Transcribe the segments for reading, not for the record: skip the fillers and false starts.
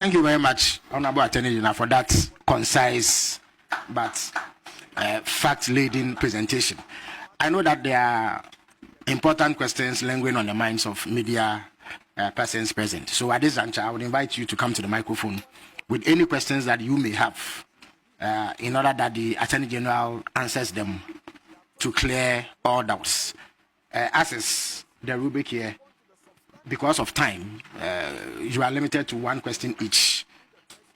Thank you very much, Honorable Attorney General, for that concise but fact-laden presentation. I know that there are important questions lingering on the minds of media persons present. So at this juncture, I would invite you to come to the microphone with any questions that you may have in order that the Attorney General answers them to clear all doubts. As is the rubric here, because of time, you are limited to one question each.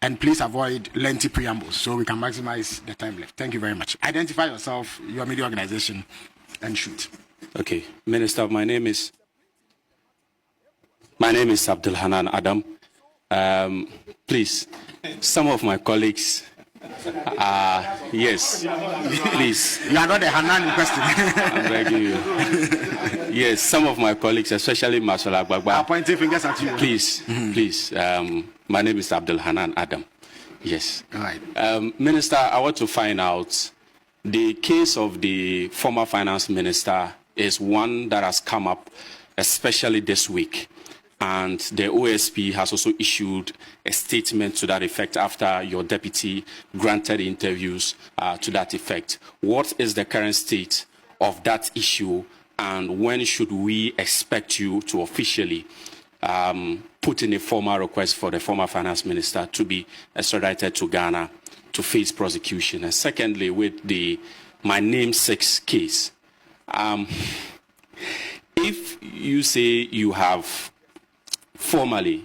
And please avoid lengthy preambles so we can maximize the time left. Thank you very much. Identify yourself, your media organization, and shoot. Okay, Minister, my name is Abdul Hanan Adam. Please, some of my colleagues, yes, please. You are not the Hanan in question. I'm begging you. Yes, some of my colleagues, especially Marshal Agbagba. I'm pointing fingers at you. Please, please. My name is Abdul Hanan Adam. Yes. All right. Minister, I want to find out the case of the former finance minister is one that has come up, especially this week. And the OSP has also issued a statement to that effect after your deputy granted interviews to that effect. What is the current state of that issue, and when should we expect you to officially put in a formal request for the former finance minister to be extradited to Ghana to face prosecution? And secondly, with the my namesake case, if you say you have formally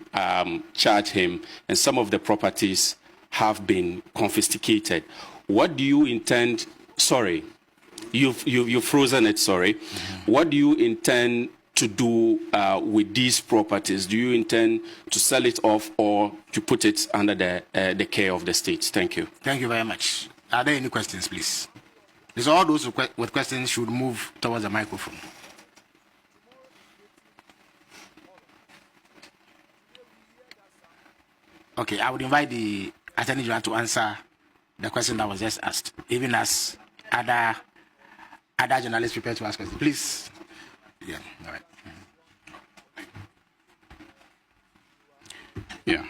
charged him and some of the properties have been confiscated, what do you intend? Sorry, you've frozen it. Sorry, what do you intend to do with these properties? Do you intend to sell it off or to put it under the care of the state? Thank you. Thank you very much. Are there any questions, please? So all those with questions should move towards the microphone. Okay, I would invite the Attorney General to answer the question that was just asked, even as other journalists prepare to ask questions. Please. Yeah, all right. Yeah.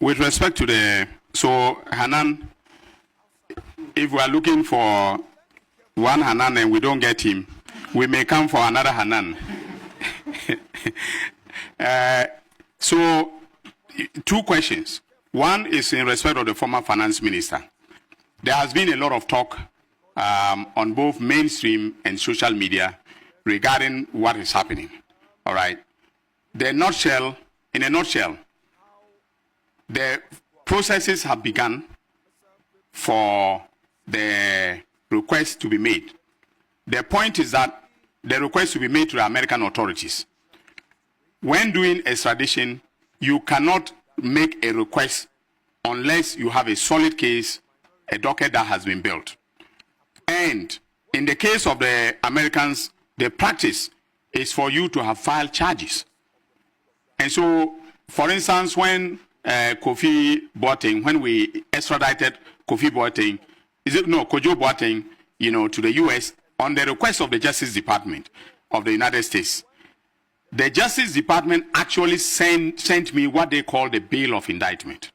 With respect to Hanan, if we are looking for one Hanan and we don't get him, we may come for another Hanan. So, two questions. One is in respect of the former finance minister. There has been a lot of talk on both mainstream and social media regarding what is happening. All right. In a nutshell, the processes have begun for the request to be made. The point is that the request to be made to the American authorities. When doing extradition, you cannot make a request unless you have a solid case, a docket that has been built. And in the case of the Americans, the practice is for you to have filed charges. And so, for instance, when Kofi Boateng, when we extradited Kofi Boateng, Kojo Boateng, to the U.S. on the request of the Justice Department of the United States, the Justice Department actually sent me what they call the bail of indictment.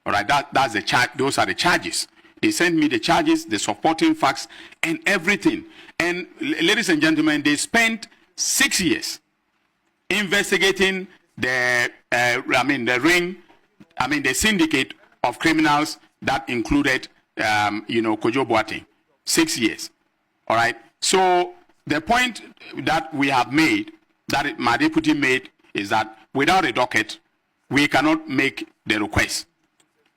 All right, that's the charge. Those are the charges. They sent me the charges, the supporting facts, and everything. And ladies and gentlemen, they spent 6 years investigating the syndicate of criminals that included, Kojo Boateng. 6 years. All right. So the point that we have made, that my deputy made, is that without a docket, we cannot make the request.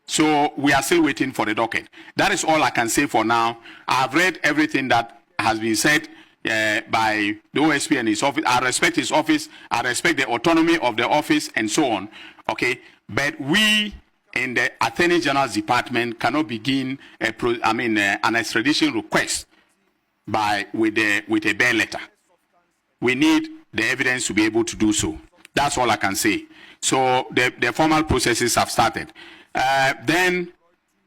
So we are still waiting for the docket. That is all I can say for now. I have read everything that has been said by the OSP and his office. I respect his office. I respect the autonomy of the office and so on. Okay, but we in the Attorney General's department cannot begin an extradition request with a bare letter. We need the evidence to be able to do so. That's all I can say. So the formal processes have started. Then,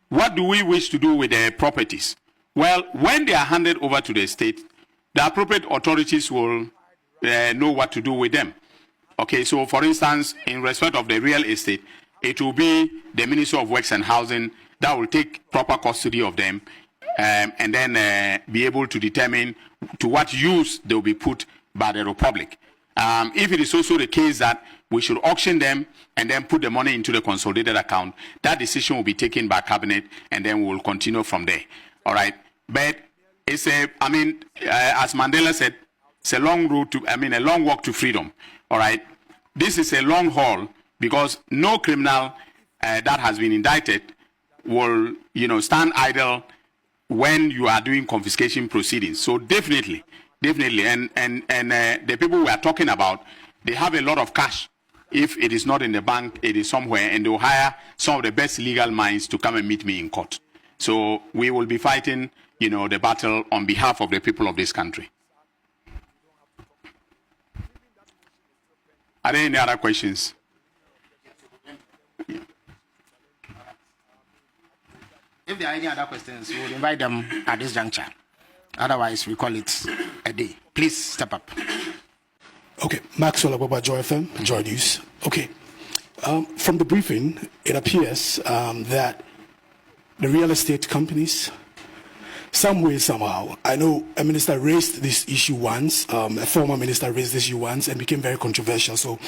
what do we wish to do with the properties? Well, when they are handed over to the state, the appropriate authorities will know what to do with them. Okay, so for instance, in respect of the real estate, it will be the Ministry of Works and Housing that will take proper custody of them, and then be able to determine to what use they will be put by the Republic. If it is also the case that we should auction them and then put the money into the consolidated account, that decision will be taken by Cabinet, and then we will continue from there. All right, but it's as Mandela said, it's a long road to, a long walk to freedom. All right, this is a long haul because no criminal that has been indicted will, stand idle when you are doing confiscation proceedings. So definitely, and the people we are talking about, they have a lot of cash. If it is not in the bank, it is somewhere, and they will hire some of the best legal minds to come and meet me in court. So we will be fighting, the battle on behalf of the people of this country. Are there any other questions? Yeah. If there are any other questions, we will invite them at this juncture. Otherwise, we call it a day. Please step up. Okay, Maxwell Ababa, Joy FM, Joy News. Okay, from the briefing, it appears that the real estate companies, some way, somehow, I know a minister raised this issue once, a former minister raised this issue once and became very controversial, so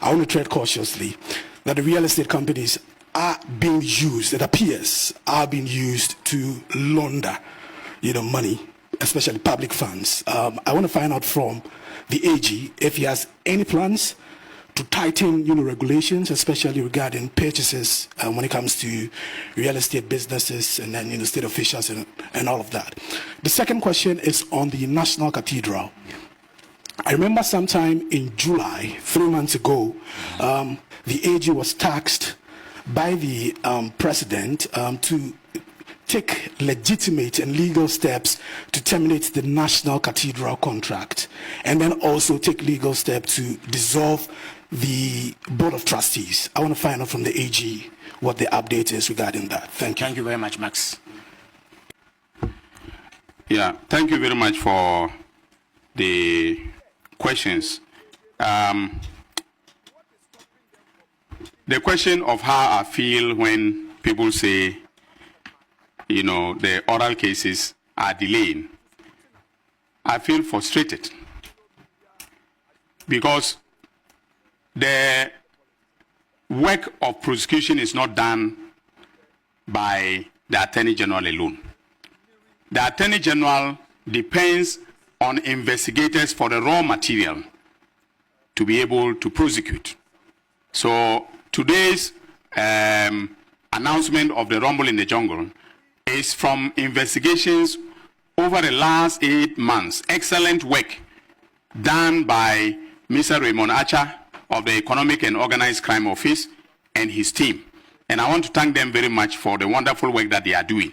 I want to tread cautiously, that the real estate companies are being used, it appears, are being used to launder, money, especially public funds. I want to find out from the AG if he has any plans to tighten, regulations, especially regarding purchases when it comes to real estate businesses and then, state officials and all of that. The second question is on the National Cathedral. I remember sometime in July, 3 months ago, the AG was tasked by the president to take legitimate and legal steps to terminate the National Cathedral contract, and then also take legal steps to dissolve the Board of Trustees. I want to find out from the AG what the update is regarding that. Thank you. Thank you very much, Max. Yeah, thank you very much for the questions. The question of how I feel when people say, the oral cases are delaying, I feel frustrated because the work of prosecution is not done by the Attorney General alone. The Attorney General depends on investigators for the raw material to be able to prosecute. So today's announcement of the rumble in the jungle is from investigations over the last 8 months. Excellent work done by Mr. Raymond Archer of the Economic and Organized Crime Office and his team. And I want to thank them very much for the wonderful work that they are doing.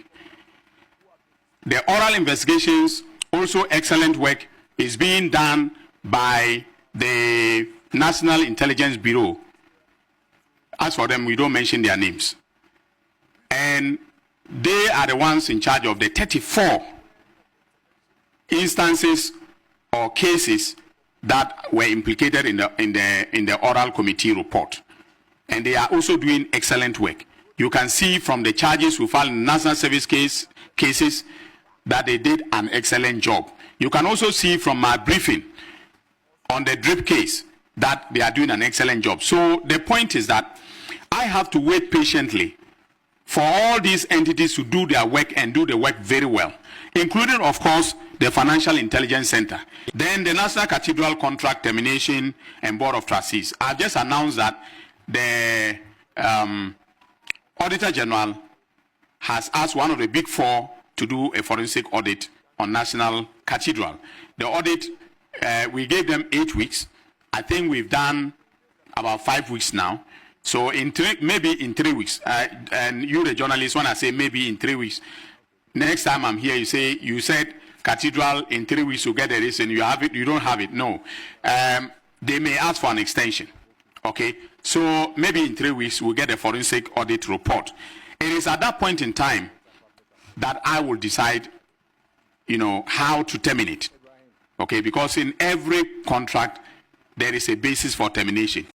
The oral investigations, also excellent work, is being done by the National Intelligence Bureau. As for them, we don't mention their names. And they are the ones in charge of the 34 instances or cases that were implicated in the oral committee report. And they are also doing excellent work. You can see from the charges we filed in national service cases that they did an excellent job. You can also see from my briefing on the DRIP case that they are doing an excellent job. So the point is that I have to wait patiently for all these entities to do their work and do the work very well, including, of course, the Financial Intelligence Center. Then the National Cathedral Contract Termination and Board of Trustees. I've just announced that the Auditor General has asked one of the big four to do a forensic audit on National Cathedral. The audit, we gave them 8 weeks. I think we've done about 5 weeks now. So maybe in 3 weeks, and you the journalist, when I say maybe in 3 weeks, next time I'm here, you said Cathedral in 3 weeks you get the reason, you have it, you don't have it. No. They may ask for an extension. Okay? So maybe in 3 weeks we'll get a forensic audit report. It is at that point in time that I will decide, how to terminate. Okay? Because in every contract, there is a basis for termination.